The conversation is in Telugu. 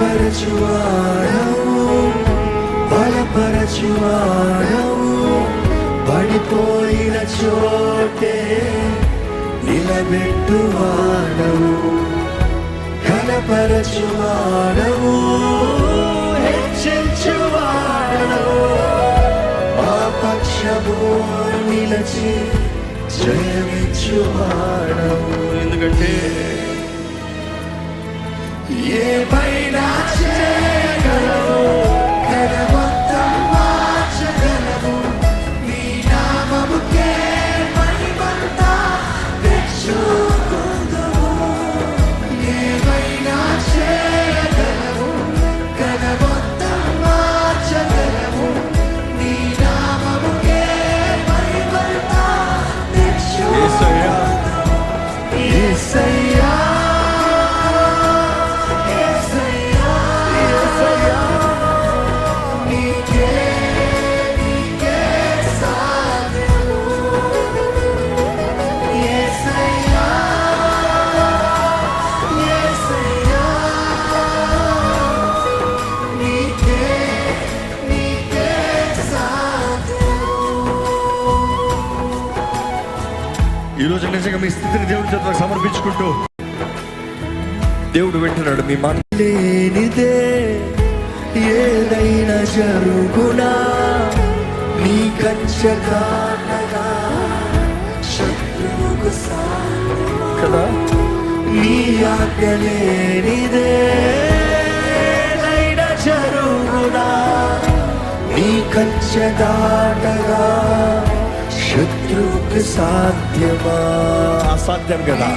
స్థిరపరచువాడవు, బలపరచువాడవు, పడిపోయిన చోటే నిలబెట్టువాడవు, ఘనపరచువాడవు, హెచ్చించువాడవు, మా పక్షము నిలచి జయమిచ్చువాడవు. ఎందుకంటే ఏమైనా చేయగలవు, మొత్తం మార్చగలవు, నీ నామముకే మహిమంతా తెచ్చుకుందువు. ఏమైనా చేయగలవు, మొత్తం మార్చగలవు, నీ నామముకే మహిమంతా తెచ్చుకుందువు. యేసయ్యా ఈరోజు నిజంగా మీ స్థితిని దేవుడి చేతులకు సమర్పించుకుంటూ దేవుడు వింటున్నాడు మీ మాట. లేనిదే ఏదైనా జరుగునా, నీ కంచగానగా శత్రువుకు కదా, నీ ఆజ్ఞ లేనిదే ఏదైనా జరుగునా, నీ కంచగానగా శత్రువుకు సాధ్యమా? అసాధ్యం కదా.